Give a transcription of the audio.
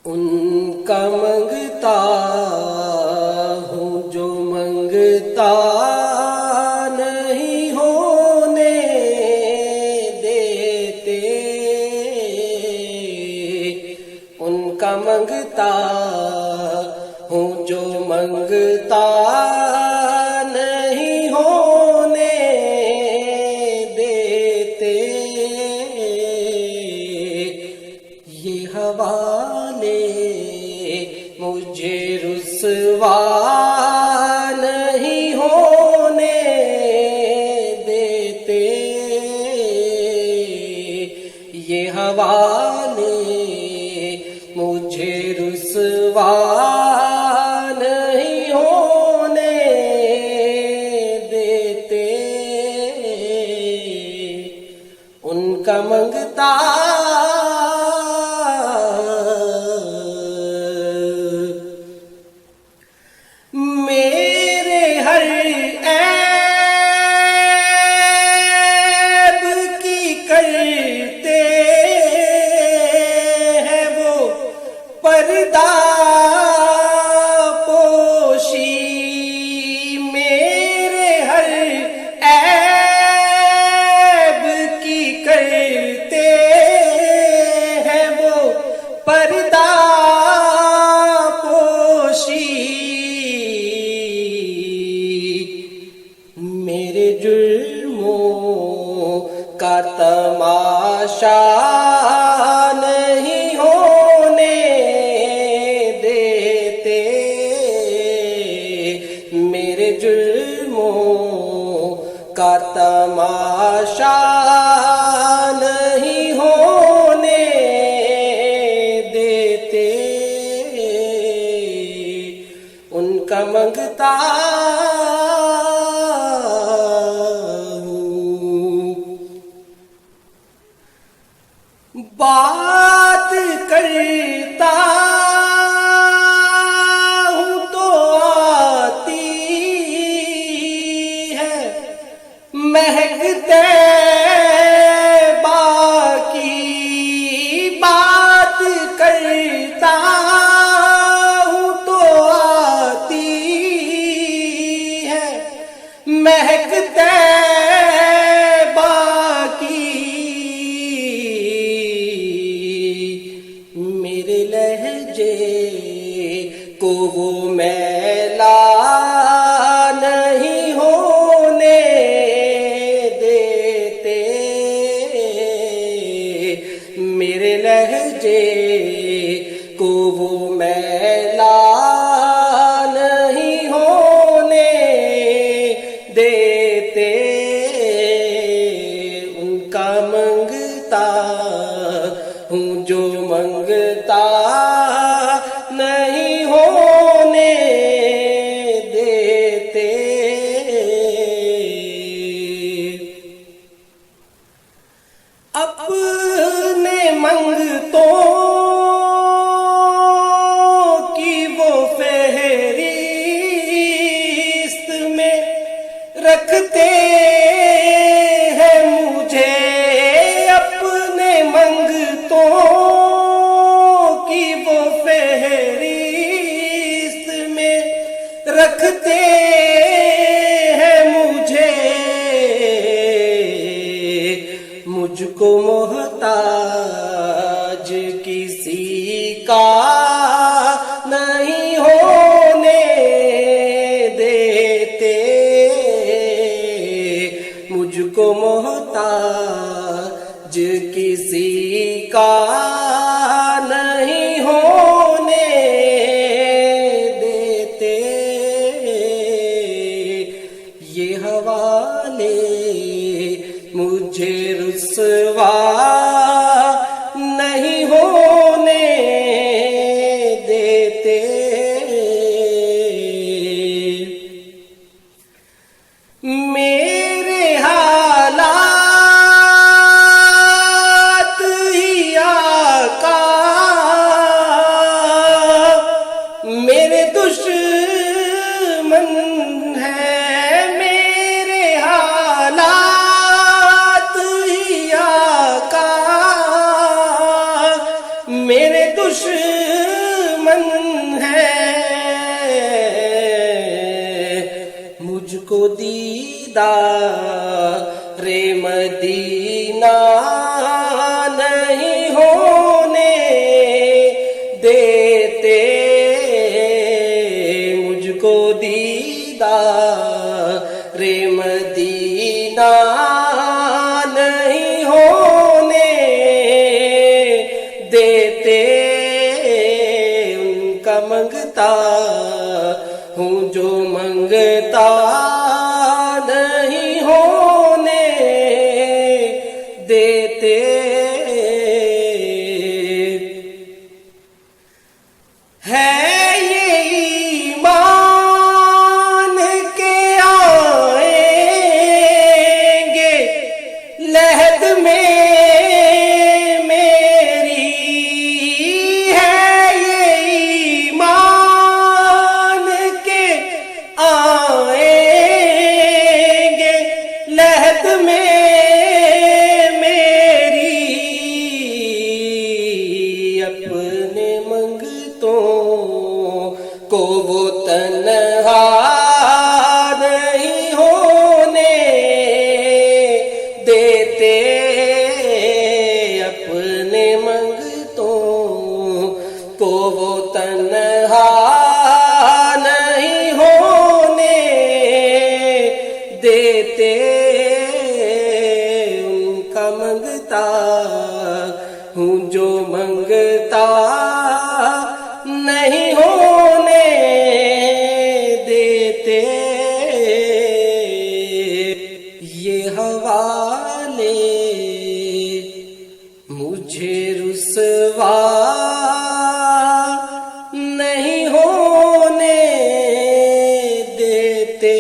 ان کا منگتا ہوں جو منگتا نہیں ہونے دیتے، ان کا منگتا ہوں جو منگتا نہیں ہونے دیتے، یہ حوالے مجھے رسوا نہیں ہونے دیتے، یہ حوالے مجھے رسوا نہیں ہونے دیتے، ان کا منگتا میرے ہر عیب کی کرتے ہیں وہ پردہ پوشی، میرے ہر عیب کی کرتے ہیں وہ پردہ میرے جرموں کا تماشا نہیں ہونے دیتے، میرے جرموں کا تماشا نہیں ہونے دیتے، ان کا منگتا بات کرتا ہوں تو آتی ہے مہکتے باقی، بات کرتا ہوں تو آتی ہے مہکتے میرے لہجے کو وہ میلا نہیں ہونے دیتے، میرے لہجے کو وہ میلا نہیں ہونے دیتے، ان کا منگتا ہوں جو منگتا نہیں ہونے دیتے، اپنے منگتوں کی وہ فہرست میں رکھتے ہیں مجھے، اپنے منگتوں کی وہ فہرست میں رکھتے ہیں مجھے، مجھ کو محتاج کسی کا نہیں ہونے دیتے، مجھ کو محتاج کسی کا نہیں ہونے دیتے، یہ حوالے مجھے رسوا نہیں ہونے دیتے، میرے حالات ہی آقا میرے دشمن ہیں، میرے حالات ہی آقا میرے دشمن دیدار مدینہ نہیں ہونے دیتے مجھ کو دیدار مدینہ نہیں ہونے دیتے ان کا منگتا ہوں جو منگتا نہیں ہونے دیتے ہے یہ ایمان کے آئیں گے لحد میں میری ہے یہ ایمان کے آئیں گے لحد میں میری اپنے منگتوں کو وہ تنہا نہیں ہونے دیتے اپنے منگتوں کو وہ تنہا نہیں ہونے دیتے ان کا منگتا ہوں جو منگتا نہیں ہونے دیتے یہ حوالے مجھے رسوا نہیں ہونے دیتے